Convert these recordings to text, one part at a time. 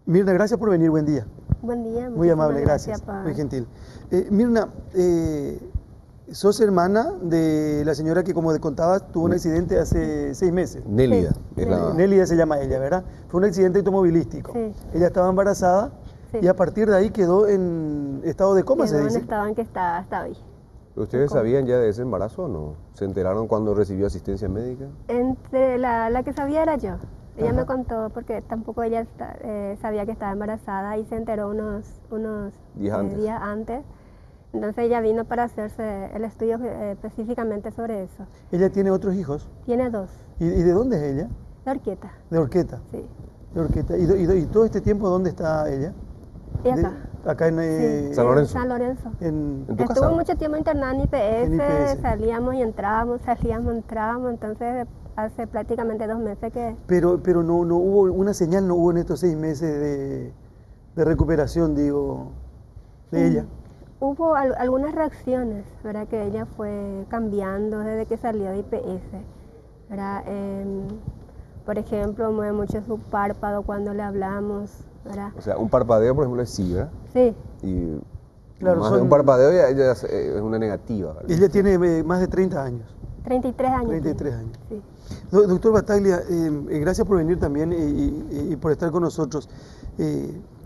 Mirna, gracias por venir, buen día. Buen día. Muy amable, gracias. Muy gentil. Mirna, sos hermana de la señora que, como te contabas, tuvo un accidente hace 6 meses. Nélida. Sí. Nélida se llama ella, ¿verdad? Fue un accidente automovilístico. Sí. Ella estaba embarazada y a partir de ahí quedó en estado de coma, se Quedó en dice. estado en que está hasta hoy. ¿Ustedes sabían ya de ese embarazo o no? ¿Se enteraron cuando recibió asistencia médica? Entre la que sabía era yo. Ella Ajá. me contó porque tampoco ella sabía que estaba embarazada y se enteró unos días antes. Entonces ella vino para hacerse el estudio específicamente sobre eso. ¿Ella tiene otros hijos? Tiene 2. ¿Y de dónde es ella? De Orqueta. De Orqueta. Sí. De Orqueta. ¿Y todo este tiempo dónde está ella? Y acá. Acá en Sí, San Lorenzo. San Lorenzo. en ¿En tu Estuvo casa? mucho tiempo internada en IPS, En IPS. salíamos y entrábamos, entonces hace prácticamente 2 meses que... Pero no hubo una señal, no hubo en estos 6 meses de recuperación, digo, de ella. Hubo algunas reacciones, ¿verdad? Que ella fue cambiando desde que salió de IPS, ¿verdad? Por ejemplo, mueve mucho su párpado cuando le hablamos, ¿verdad? O sea, un parpadeo, por ejemplo, es sí, ¿verdad? Sí, Y Claro, más de un parpadeo ya es una negativa, ¿verdad? Ella tiene más de 30 años. 33 años. 33 años. Sí. Doctor Battaglia, gracias por venir también y por estar con nosotros.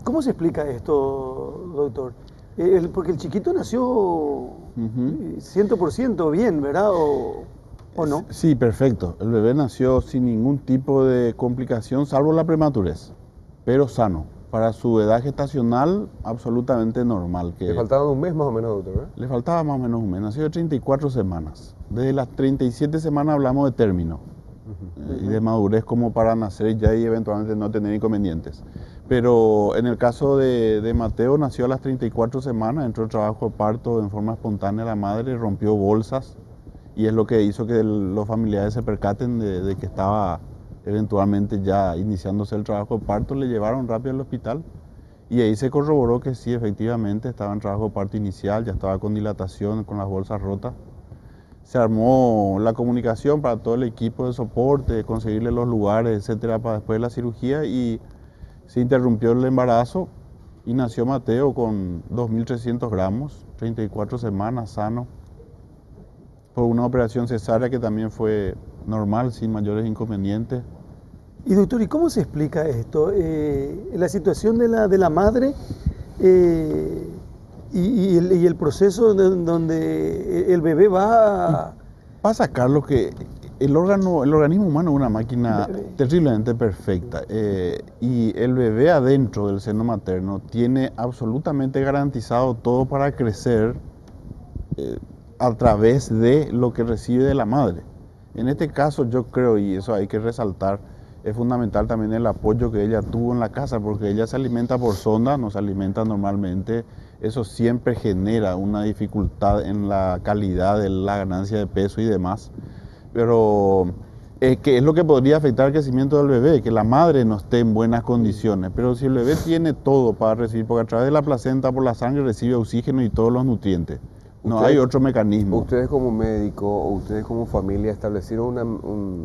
¿Cómo se explica esto, doctor? Porque el chiquito nació 100% bien, ¿verdad? ¿O no? Sí, perfecto. El bebé nació sin ningún tipo de complicación, salvo la prematurez, pero sano. Para su edad gestacional, absolutamente normal. Le faltaba un mes más o menos, doctor, ¿verdad? Le faltaba más o menos un mes. Nació de 34 semanas. Desde las 37 semanas hablamos de término y de madurez como para nacer ya y eventualmente no tener inconvenientes. Pero en el caso de Mateo, nació a las 34 semanas, entró en trabajo de parto en forma espontánea la madre, rompió bolsas y es lo que hizo que los familiares se percaten de que estaba eventualmente ya iniciándose el trabajo de parto. Le llevaron rápido al hospital y ahí se corroboró que sí, efectivamente estaba en trabajo de parto inicial, ya estaba con dilatación, con las bolsas rotas. Se armó la comunicación para todo el equipo de soporte, conseguirle los lugares, etcétera, para después de la cirugía, y se interrumpió el embarazo y nació Mateo con 2.300 gramos, 34 semanas, sano, por una operación cesárea que también fue normal, sin mayores inconvenientes. Y doctor, ¿y cómo se explica esto? La situación de la madre y el proceso donde el bebé va a sacar lo que el organismo humano es una máquina terriblemente perfecta, y el bebé adentro del seno materno tiene absolutamente garantizado todo para crecer a través de lo que recibe de la madre. En este caso yo creo, y eso hay que resaltar, es fundamental también el apoyo que ella tuvo en la casa, porque ella se alimenta por sonda, no se alimenta normalmente. Eso siempre genera una dificultad en la calidad de la ganancia de peso y demás. Pero que es lo que podría afectar el crecimiento del bebé, que la madre no esté en buenas condiciones. Pero si el bebé tiene todo para recibir, porque a través de la placenta por la sangre recibe oxígeno y todos los nutrientes. No hay otro mecanismo. ¿Ustedes como médico o ustedes como familia establecieron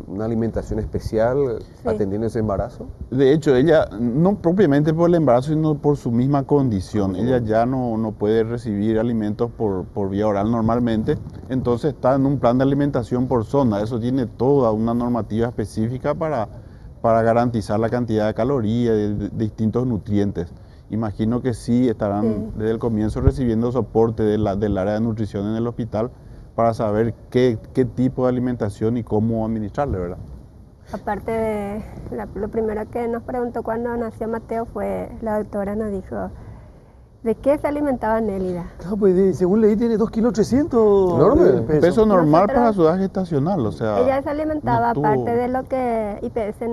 una alimentación especial atendiendo ese embarazo? De hecho, ella, no propiamente por el embarazo, sino por su misma condición. Ella ya no puede recibir alimentos por vía oral normalmente, entonces está en un plan de alimentación por sonda. Eso tiene toda una normativa específica para garantizar la cantidad de calorías, de distintos nutrientes. Imagino que sí estarán desde el comienzo recibiendo soporte del área de nutrición en el hospital para saber qué tipo de alimentación y cómo administrarle, ¿verdad? Aparte de lo primero que nos preguntó cuando nació Mateo fue, la doctora nos dijo, ¿de qué se alimentaba Nélida? Claro, pues según leí tiene 2,3 kilos. Enorme. Peso normal para su edad gestacional, o sea... Ella se alimentaba, no tuvo... aparte de lo que IPS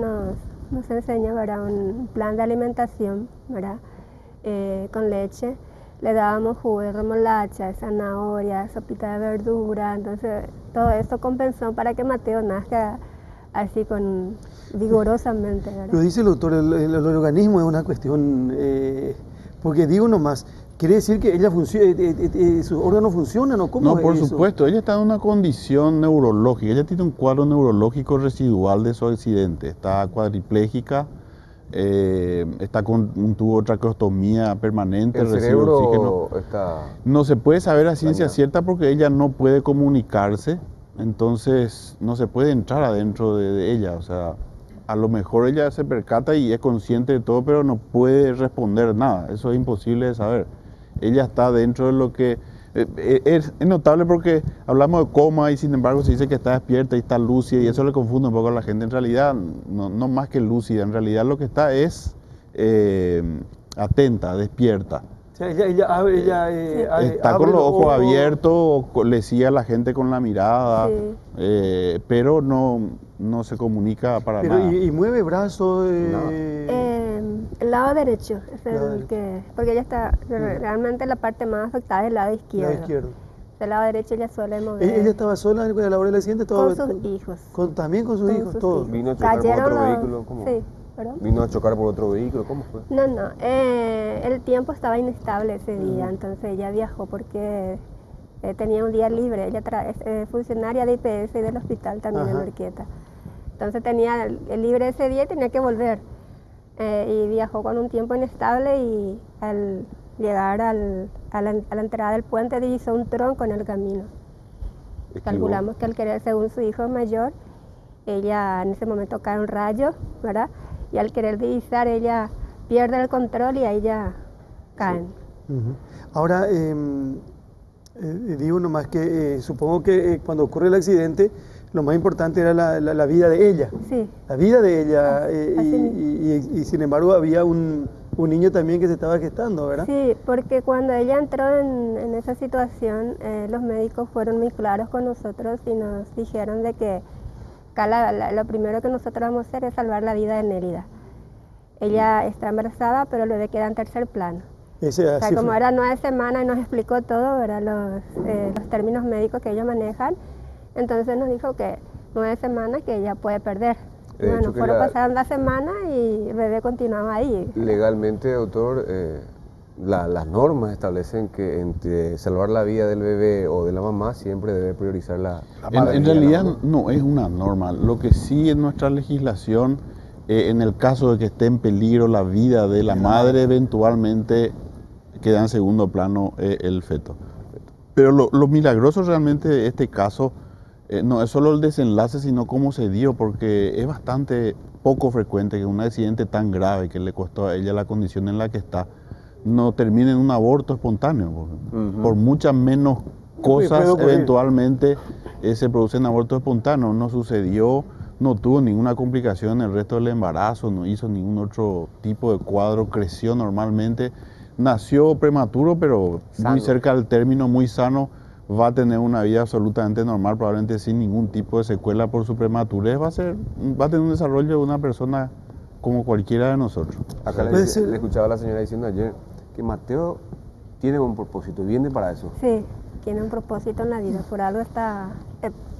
nos enseña, ¿verdad? Un plan de alimentación, ¿verdad? Con leche, le dábamos jugo de remolacha, zanahoria, sopita de verdura, entonces todo esto compensó para que Mateo nazca así vigorosamente, ¿verdad? Lo dice el doctor, el organismo es una cuestión, porque digo nomás, ¿quiere decir que ella sus órganos funcionan o cómo No, es por eso? supuesto, ella está en una condición neurológica, ella tiene un cuadro neurológico residual de su accidente, está cuadriplégica, está con un tubo de traqueostomía permanente, ¿El recibe oxígeno. cerebro está...? No se puede saber a ciencia dañado? cierta porque ella no puede comunicarse, entonces no se puede entrar adentro de ella. O sea, a lo mejor ella se percata y es consciente de todo, pero no puede responder nada. Eso es imposible de saber. Ella está dentro de lo que... es notable porque hablamos de coma y sin embargo se dice que está despierta y está lúcida y eso le confunde un poco a la gente. En realidad, no más que lúcida, en realidad lo que está es atenta, despierta. O sea, ella Está abre con los ojos ojos. abiertos, le sigue a la gente con la mirada, Sí. pero no se comunica para Pero, nada. y mueve brazos. El lado derecho es Lado el que... Porque ella está... Realmente la parte más afectada es el lado izquierdo. Lado izquierdo. Del lado derecho ella suele mover. ¿Ella estaba sola a la hora del accidente? con sus hijos. También con sus Con hijos, sus todos. hijos. ¿Vino a chocar por Cayeron otro los- vehículo? ¿Cómo? Sí, ¿perdón? ¿Vino a chocar por otro vehículo? ¿Cómo fue? No, el tiempo estaba inestable ese día, entonces ella viajó porque tenía un día libre. Ella es funcionaria de IPS y del hospital también en Ajá. Urquieta. Entonces tenía el libre ese día y tenía que volver. Y viajó con un tiempo inestable y al llegar a la entrada del puente divisó un tronco en el camino. Esquivó. Calculamos que al querer, según su hijo mayor, ella en ese momento cae un rayo, ¿verdad? Y al querer divisar, ella pierde el control y ahí ya caen. Ujú. Ahora, digo nomás que supongo que cuando ocurre el accidente, lo más importante era la vida de ella. Sí, La vida de ella. Así mismo. Y sin embargo había un niño también que se estaba gestando, ¿verdad? sí, porque cuando ella entró en esa situación, los médicos fueron muy claros con nosotros y nos dijeron de que acá lo primero que nosotros vamos a hacer es salvar la vida de Nélida. Ella está embarazada, pero el bebé queda en tercer plano. O sea, Así como fue. era 9 semanas y nos explicó todo, ¿verdad? Los términos médicos que ellos manejan, entonces nos dijo que 9 semanas que ella puede perder. De Bueno, hecho que fueron pasando la semana y el bebé continuaba ahí. Legalmente, doctor, las normas establecen que entre salvar la vida del bebé o de la mamá siempre debe priorizar la vida En de la realidad mamá. no es una norma. Lo que sí en nuestra legislación, en el caso de que esté en peligro la vida de la madre, eventualmente queda en segundo plano el feto. Pero lo milagroso realmente de este caso no es solo el desenlace, sino cómo se dio, porque es bastante poco frecuente que un accidente tan grave que le costó a ella la condición en la que está, no termine en un aborto espontáneo. Por muchas menos Puede cosas ocurrir. eventualmente se producen abortos espontáneos. No sucedió, no tuvo ninguna complicación en el resto del embarazo, no hizo ningún otro tipo de cuadro, creció normalmente, nació prematuro, pero Sano. muy cerca del término, muy sano. Va a tener una vida absolutamente normal, probablemente sin ningún tipo de secuela por su prematurez. Va a tener un desarrollo de una persona como cualquiera de nosotros. Acá Puede ser. le escuchaba a la señora diciendo ayer que Mateo tiene un propósito y viene para eso. Sí, tiene un propósito en la vida, por algo está,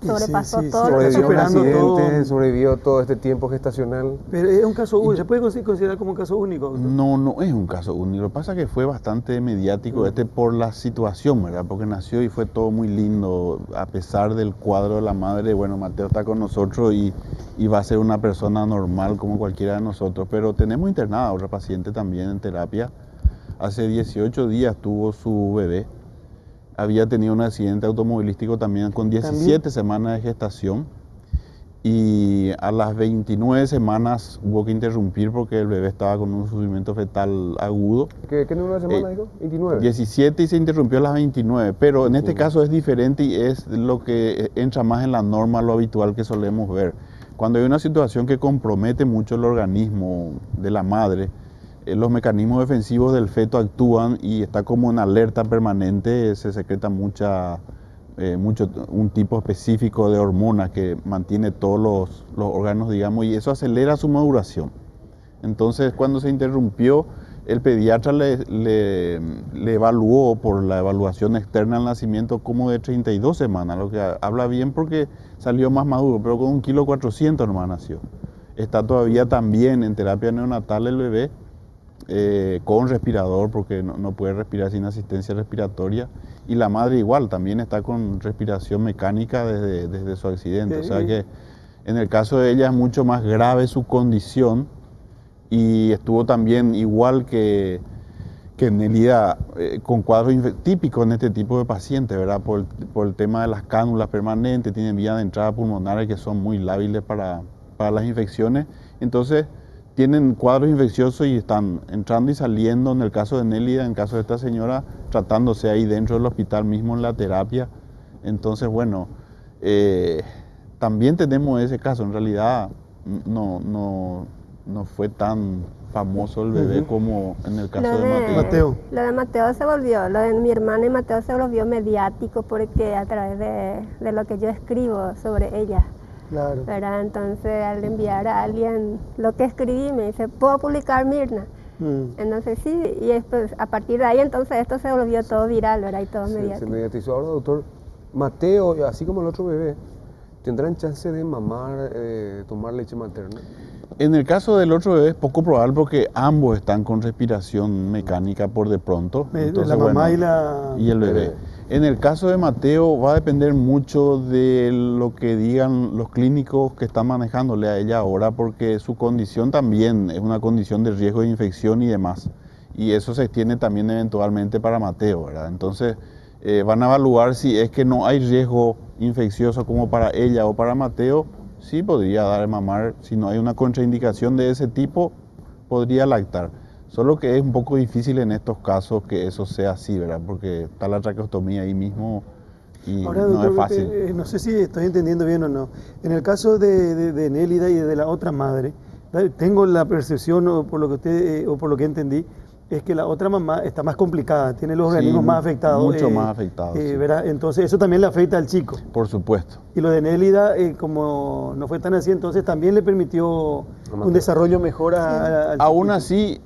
sobrepasó sí, todo lo que Sobrevivió un superando accidente, todo. sobrevivió todo este tiempo gestacional. Pero es un caso único, ¿se puede considerar como un caso único? doctor? No es un caso único. Lo que pasa es que fue bastante mediático por la situación, ¿verdad? Porque nació y fue todo muy lindo. A pesar del cuadro de la madre, bueno, Mateo está con nosotros y va a ser una persona normal como cualquiera de nosotros. Pero tenemos internada a otra paciente también en terapia. Hace 18 días tuvo su bebé. Había tenido un accidente automovilístico también con 17 semanas de gestación. Y a las 29 semanas hubo que interrumpir porque el bebé estaba con un sufrimiento fetal agudo. ¿Qué número de semana dijo? 29. 17 y se interrumpió a las 29, pero en este caso es diferente y es lo que entra más en la norma, lo habitual que solemos ver. Cuando hay una situación que compromete mucho el organismo de la madre, los mecanismos defensivos del feto actúan y está como en alerta permanente, se secreta un tipo específico de hormona que mantiene todos los órganos, digamos, y eso acelera su maduración. Entonces, cuando se interrumpió, el pediatra le evaluó por la evaluación externa al nacimiento como de 32 semanas, lo que habla bien porque salió más maduro, pero con 1,4 kg nomás nació. Está todavía también en terapia neonatal el bebé, con respirador porque no puede respirar sin asistencia respiratoria, y la madre igual también está con respiración mecánica desde su accidente. O sea que en el caso de ella es mucho más grave su condición y estuvo también igual que Nélida con cuadros típicos en este tipo de pacientes, ¿verdad? Por el tema de las cánulas permanentes, tienen vías de entrada pulmonares que son muy lábiles para las infecciones. Entonces, tienen cuadros infecciosos y están entrando y saliendo, en el caso de Nélida, en el caso de esta señora, tratándose ahí dentro del hospital mismo en la terapia. Entonces, bueno, también tenemos ese caso. En realidad, no fue tan famoso el bebé como en el caso de Mateo. Lo de Mateo se volvió, lo de mi hermana y Mateo se volvió mediático porque a través de lo que yo escribo sobre ella. Claro. ¿Verdad? Entonces, al enviar a alguien lo que escribí, me dice, ¿puedo publicar, Mirna? Entonces sí, y después, a partir de ahí entonces esto se volvió todo viral, ¿verdad? Y todo mediático. Se mediatizó. Ahora, doctor, Mateo, así como el otro bebé, ¿tendrán chance de mamar, tomar leche materna? En el caso del otro bebé es poco probable porque ambos están con respiración mecánica por de pronto. Entonces, la mamá y el bebé. En el caso de Mateo va a depender mucho de lo que digan los clínicos que están manejándole a ella ahora, porque su condición también es una condición de riesgo de infección y demás. Y eso se extiende también eventualmente para Mateo, ¿verdad? Entonces van a evaluar si es que no hay riesgo infeccioso como para ella o para Mateo. Sí podría dar el mamar, si no hay una contraindicación de ese tipo, podría lactar. Solo que es un poco difícil en estos casos que eso sea así, ¿verdad? Porque está la traqueostomía ahí mismo y ahora, no doctor, es fácil. No sé si estoy entendiendo bien o no. En el caso de Nélida y de la otra madre, tengo la percepción, o por lo que usted, o por lo que entendí, es que la otra mamá está más complicada, tiene los organismos más afectados. Mucho más afectados. Sí. ¿Verdad? Entonces eso también le afecta al chico. Por supuesto. Y lo de Nélida, como no fue tan así, entonces también le permitió un desarrollo mejor al chico. Aún así,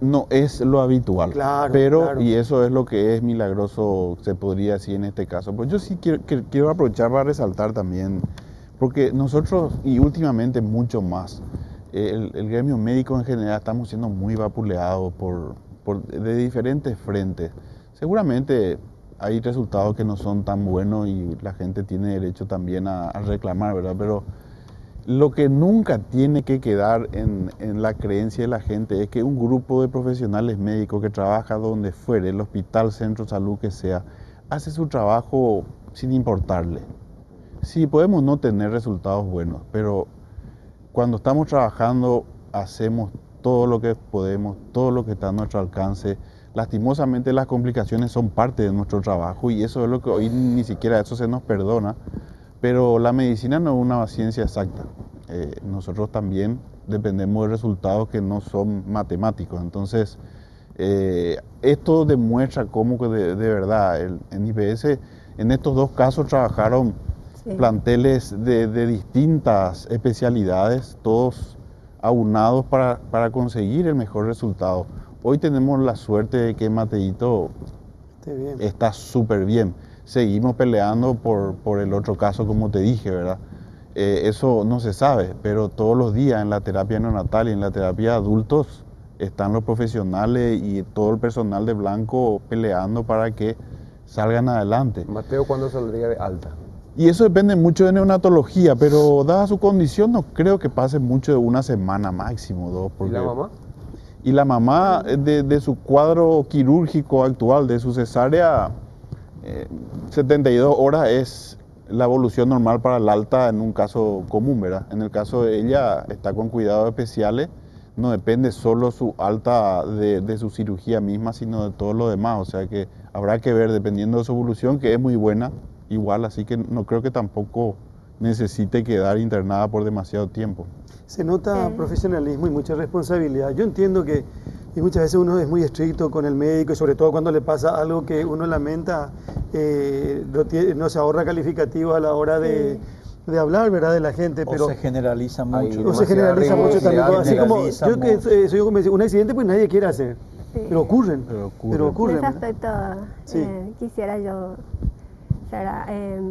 no es lo habitual. Claro, pero, claro. Y eso es lo que es milagroso, se podría decir en este caso. Pues yo sí quiero aprovechar para resaltar también, porque nosotros, y últimamente mucho más, el gremio médico en general estamos siendo muy vapuleados de diferentes frentes. Seguramente hay resultados que no son tan buenos y la gente tiene derecho también a reclamar, ¿verdad? Pero lo que nunca tiene que quedar en la creencia de la gente es que un grupo de profesionales médicos que trabaja donde fuere, el hospital, centro de salud que sea, hace su trabajo sin importarle. Sí, podemos no tener resultados buenos, pero cuando estamos trabajando hacemos todo lo que podemos, todo lo que está a nuestro alcance. Lastimosamente las complicaciones son parte de nuestro trabajo y eso es lo que hoy ni siquiera eso se nos perdona, pero la medicina no es una ciencia exacta. Nosotros también dependemos de resultados que no son matemáticos. Entonces, esto demuestra cómo que de verdad en IPS, en estos dos casos trabajaron planteles de distintas especialidades, todos aunados para conseguir el mejor resultado. Hoy tenemos la suerte de que Mateito está súper bien. Seguimos peleando por el otro caso, como te dije, ¿verdad? Eso no se sabe, pero todos los días en la terapia neonatal y en la terapia de adultos están los profesionales y todo el personal de Blanco peleando para que salgan adelante. Mateo, ¿cuándo saldría de alta? Y eso depende mucho de neonatología, pero dada su condición no creo que pase mucho de una semana máximo, 2. ¿Y la mamá? Y la mamá de su cuadro quirúrgico actual, de su cesárea, 72 horas es la evolución normal para el alta en un caso común, ¿verdad? En el caso de ella está con cuidados especiales, no depende solo su alta de su cirugía misma, sino de todo lo demás, o sea que habrá que ver dependiendo de su evolución, que es muy buena, igual, así que no creo que tampoco necesite quedar internada por demasiado tiempo. Se nota profesionalismo y mucha responsabilidad. Yo entiendo que y muchas veces uno es muy estricto con el médico y sobre todo cuando le pasa algo que uno lamenta, no se ahorra calificativos a la hora de hablar, ¿verdad?, de la gente. Pero se generaliza mucho. O se generaliza mucho también. Así como yo como un accidente pues nadie quiere hacer, pero ocurren. En ese aspecto quisiera yo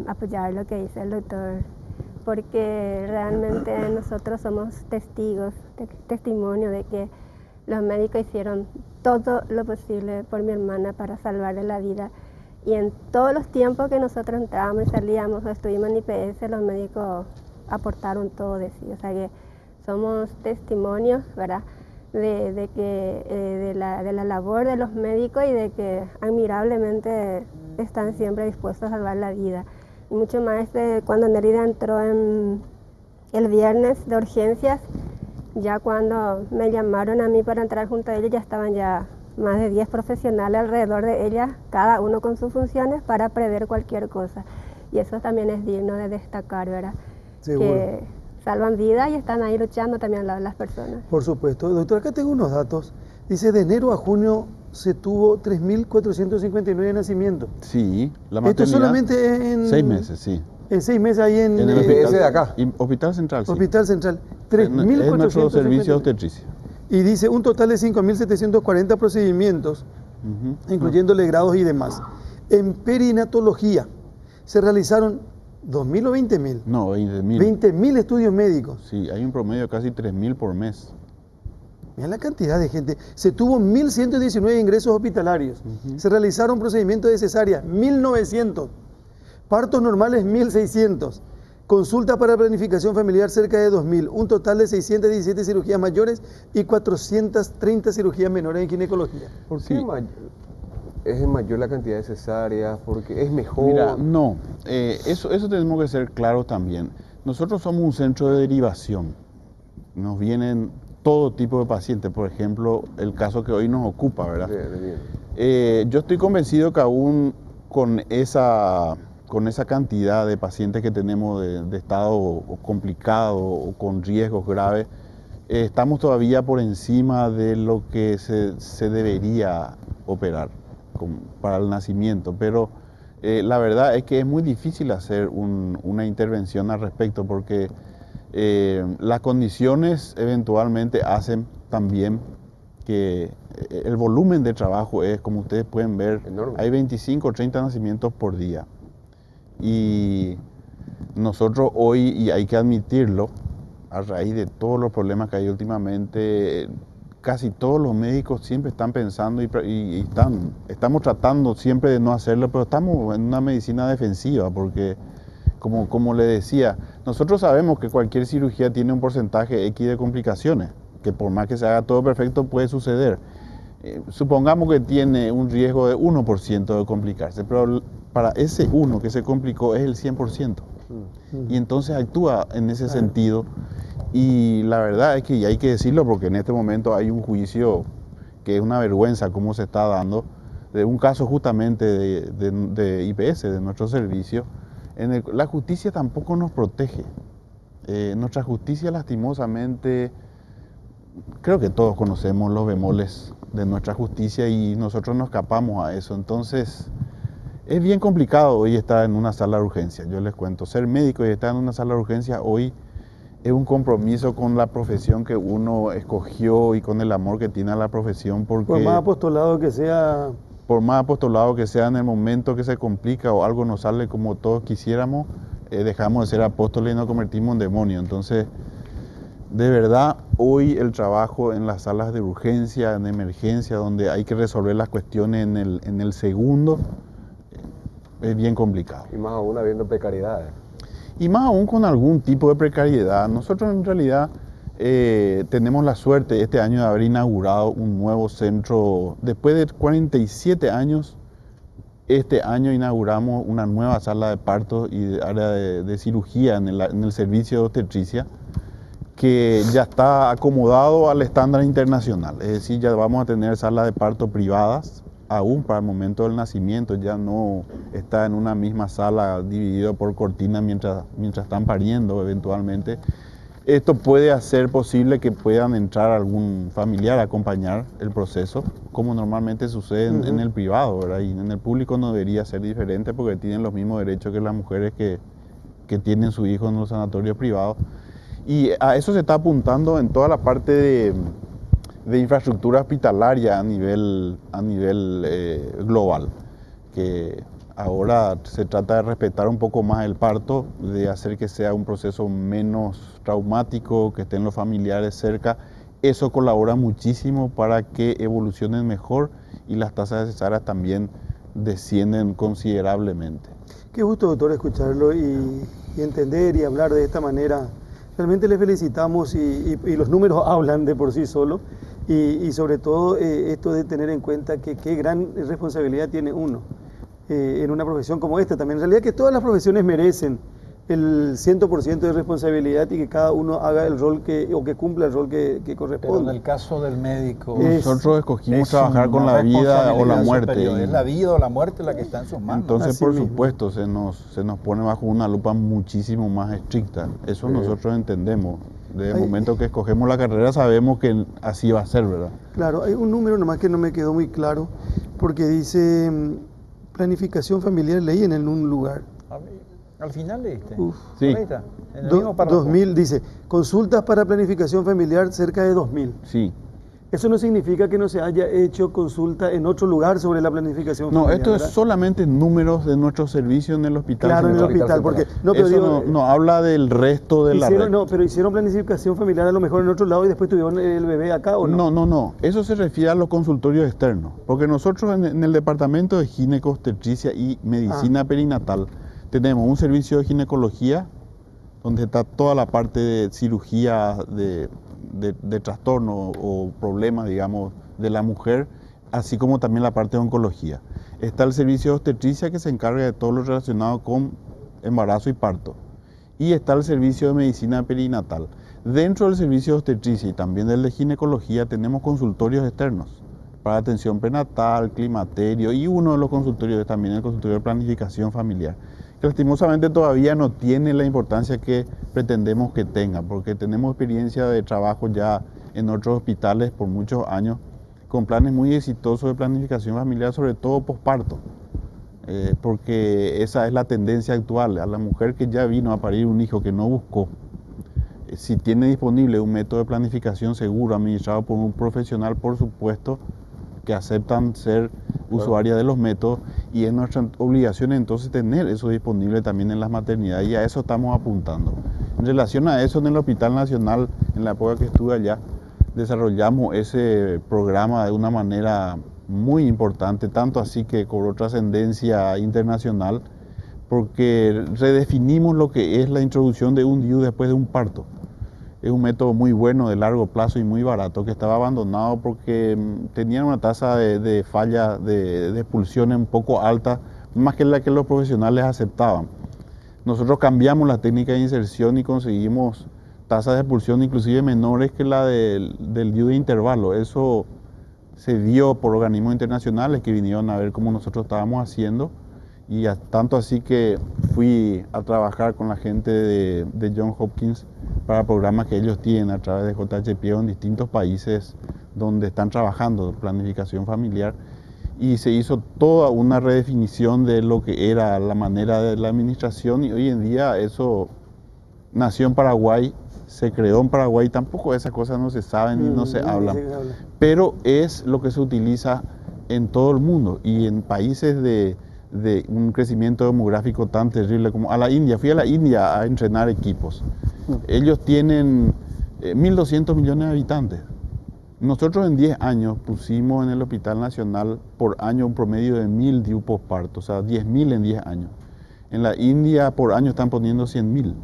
apoyar lo que dice el doctor, porque realmente nosotros somos testimonio de que los médicos hicieron todo lo posible por mi hermana para salvarle la vida, y en todos los tiempos que nosotros entrábamos y salíamos o estuvimos en IPS, los médicos aportaron todo de sí, o sea que somos testimonios, ¿verdad? De la labor de los médicos y de que admirablemente están siempre dispuestos a salvar la vida. Y mucho más cuando Nérida entró el viernes de urgencias, ya cuando me llamaron a mí para entrar junto a ellos, ya estaban ya más de 10 profesionales alrededor de ella, cada uno con sus funciones para prever cualquier cosa. Y eso también es digno de destacar, ¿verdad? Seguro. Que salvan vidas y están ahí luchando también al lado de las personas. Por supuesto. Doctor, acá tengo unos datos. Dice, de enero a junio se tuvo 3.459 nacimientos. Sí, la Esto maternidad. solamente en... 6 meses, sí. En 6 meses ahí en el IPS de acá. Hospital Central, sí. Hospital Central. Es nuestro servicio de 3.459. obstetricia. Y dice un total de 5.740 procedimientos, incluyendo legrados y demás. En perinatología se realizaron 2.000 o 20.000. No, 20.000. 20.000 estudios médicos. Sí, hay un promedio de casi 3.000 por mes. Mira la cantidad de gente. Se tuvo 1.119 ingresos hospitalarios. Se realizaron procedimientos de cesárea, 1.900. Partos normales, 1.600. Consulta para planificación familiar, cerca de 2.000. Un total de 617 cirugías mayores y 430 cirugías menores en ginecología. ¿Por qué es mayor la cantidad de cesáreas? Porque es mejor. Mira, no, eso tenemos que ser claros también. Nosotros somos un centro de derivación. Nos vienen todo tipo de pacientes, por ejemplo, el caso que hoy nos ocupa, ¿verdad? Bien. Yo estoy convencido que aún con esa cantidad de pacientes que tenemos de estado complicado o con riesgos graves, estamos todavía por encima de lo que se debería operar para el nacimiento, pero la verdad es que es muy difícil hacer una intervención al respecto porque las condiciones eventualmente hacen también que el volumen de trabajo es, como ustedes pueden ver, enorme. Hay 25 o 30 nacimientos por día. Y nosotros hoy, y hay que admitirlo, a raíz de todos los problemas que hay últimamente, casi todos los médicos siempre están pensando y estamos tratando siempre de no hacerlo, pero estamos en una medicina defensiva porque, como le decía, nosotros sabemos que cualquier cirugía tiene un porcentaje X de complicaciones, que por más que se haga todo perfecto puede suceder. Supongamos que tiene un riesgo de 1% de complicarse, pero para ese 1 que se complicó es el 100%. Y entonces actúa en ese sentido. Y la verdad es que, y hay que decirlo porque en este momento hay un juicio que es una vergüenza cómo se está dando, de un caso justamente de IPS, de nuestro servicio, la justicia tampoco nos protege. Nuestra justicia lastimosamente, creo que todos conocemos los bemoles de nuestra justicia y nosotros nos escapamos a eso. Entonces, es bien complicado hoy estar en una sala de urgencia, yo les cuento. Ser médico y estar en una sala de urgencia hoy es un compromiso con la profesión que uno escogió y con el amor que tiene a la profesión. Porque por más apostolado que sea. Por más apostolado que sea, en el momento que se complica o algo no sale como todos quisiéramos, dejamos de ser apóstoles y nos convertimos en demonios. Entonces, de verdad, hoy el trabajo en las salas de urgencia, en emergencia, donde hay que resolver las cuestiones en el segundo, es bien complicado. Y más aún habiendo precariedades. Y más aún con algún tipo de precariedad. Nosotros en realidad tenemos la suerte este año de haber inaugurado un nuevo centro. Después de 47 años, este año inauguramos una nueva sala de parto y de área de cirugía en el servicio de obstetricia, que ya está acomodado al estándar internacional. Es decir, ya vamos a tener salas de parto privadas, aún para el momento del nacimiento, ya no está en una misma sala dividido por cortina mientras están pariendo eventualmente. Esto puede hacer posible que puedan entrar algún familiar a acompañar el proceso, como normalmente sucede en el privado, ¿verdad? Y en el público no debería ser diferente porque tienen los mismos derechos que las mujeres que tienen su hijo en los sanatorios privados. Y a eso se está apuntando en toda la parte de infraestructura hospitalaria a nivel global, que ahora se trata de respetar un poco más el parto, de hacer que sea un proceso menos traumático, que estén los familiares cerca. Eso colabora muchísimo para que evolucionen mejor y las tasas de cesáreas también descienden considerablemente. Qué gusto, doctor, escucharlo y entender y hablar de esta manera Realmente le felicitamos y los números hablan de por sí solo y sobre todo esto de tener en cuenta que qué gran responsabilidad tiene uno en una profesión como esta también. En realidad que todas las profesiones merecen el 100% de responsabilidad y que cada uno haga el rol o que cumpla el rol que corresponde. Pero en el caso del médico, nosotros escogimos trabajar con la vida o la muerte. Superior. Es la vida o la muerte la que está en sus manos. Entonces, Así por mismo. supuesto, se nos pone bajo una lupa muchísimo más estricta. Eso nosotros entendemos. Desde el momento que escogemos la carrera sabemos que así va a ser, ¿verdad? Claro, hay un número nomás que no me quedó muy claro porque dice planificación familiar, leí en un lugar. Al final leíste. Uf. Sí. Ahí está, en el mismo párrafo. 2000, dice, consultas para planificación familiar cerca de 2000. Sí. Eso no significa que no se haya hecho consulta en otro lugar sobre la planificación No, familiar, esto es ¿verdad? solamente números de nuestro servicio en el hospital. Claro, en el central. hospital, porque no, pero Eso digo, no habla del resto de la red. no, pero hicieron planificación familiar a lo mejor en otro lado y después tuvieron el bebé acá o no. No. Eso se refiere a los consultorios externos. Porque nosotros en el departamento de ginecobstetricia y medicina perinatal tenemos un servicio de ginecología donde está toda la parte de cirugía de trastorno o problemas, digamos, de la mujer, así como también la parte de oncología. Está el servicio de obstetricia que se encarga de todo lo relacionado con embarazo y parto. Y está el servicio de medicina perinatal. Dentro del servicio de obstetricia y también del de ginecología tenemos consultorios externos para atención prenatal, climaterio y uno de los consultorios es también el consultorio de planificación familiar. Que lastimosamente todavía no tiene la importancia que pretendemos que tenga, porque tenemos experiencia de trabajo ya en otros hospitales por muchos años con planes muy exitosos de planificación familiar, sobre todo posparto, porque esa es la tendencia actual. A la mujer que ya vino a parir un hijo que no buscó, si tiene disponible un método de planificación seguro, administrado por un profesional, por supuesto, que aceptan ser usuarias de los métodos, y es nuestra obligación entonces tener eso disponible también en las maternidades, y a eso estamos apuntando. En relación a eso, en el Hospital Nacional, en la época que estuve allá, desarrollamos ese programa de una manera muy importante, tanto así que cobró trascendencia internacional, porque redefinimos lo que es la introducción de un DIU después de un parto. Es un método muy bueno, de largo plazo y muy barato, que estaba abandonado porque tenía una tasa de falla, de expulsión un poco alta, más que la que los profesionales aceptaban. Nosotros cambiamos la técnica de inserción y conseguimos tasas de expulsión inclusive menores que la del DIU de intervalo. Eso se dio por organismos internacionales que vinieron a ver cómo nosotros estábamos haciendo, y tanto así que fui a trabajar con la gente de Johns Hopkins para programas que ellos tienen a través de JHP en distintos países donde están trabajando planificación familiar, y se hizo toda una redefinición de lo que era la manera de la administración, y hoy en día eso nació en Paraguay, se creó en Paraguay, tampoco esas cosas no se saben ni no se hablan, pero es lo que se utiliza en todo el mundo y en países de un crecimiento demográfico tan terrible como a la India. Fui a la India a entrenar equipos. Ellos tienen 1.200 millones de habitantes. Nosotros en 10 años pusimos en el Hospital Nacional por año un promedio de 1.000 DIU posparto, o sea, 10.000 en 10 años. En la India por año están poniendo 100.000.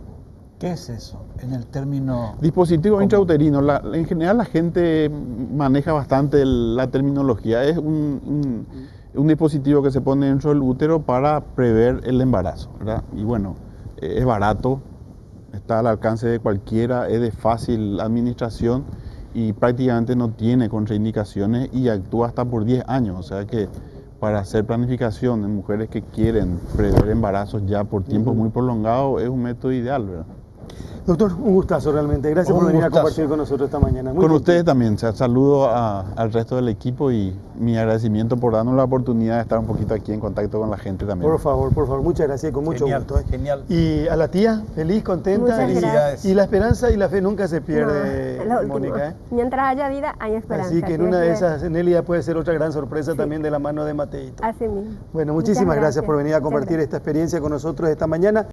¿Qué es eso? En el término... Dispositivo intrauterino. En general la gente maneja bastante la terminología. Es un dispositivo que se pone dentro del útero para prever el embarazo, ¿verdad? Y bueno, es barato, está al alcance de cualquiera, es de fácil administración y prácticamente no tiene contraindicaciones y actúa hasta por 10 años. O sea que para hacer planificación en mujeres que quieren prever embarazos ya por tiempo muy prolongado es un método ideal, ¿verdad? Doctor, un gustazo realmente. Gracias por venir a compartir con nosotros esta mañana. Muy con gentil. ustedes también. Saludo al resto del equipo y mi agradecimiento por darnos la oportunidad de estar un poquito aquí en contacto con la gente también. Por favor, muchas gracias y con mucho Genial, gusto. genial. Y a la tía, feliz, contenta. Muchas y, gracias. y la esperanza y la fe nunca se No, pierde, es lo último. Mónica. Mientras haya vida, hay esperanza. Así que en Dios una de quiere. esas, Nelia puede ser otra gran sorpresa también de la mano de Mateito. Así mismo. Bueno, Muchas muchísimas gracias por venir a Muchas compartir gracias. esta experiencia con nosotros esta mañana.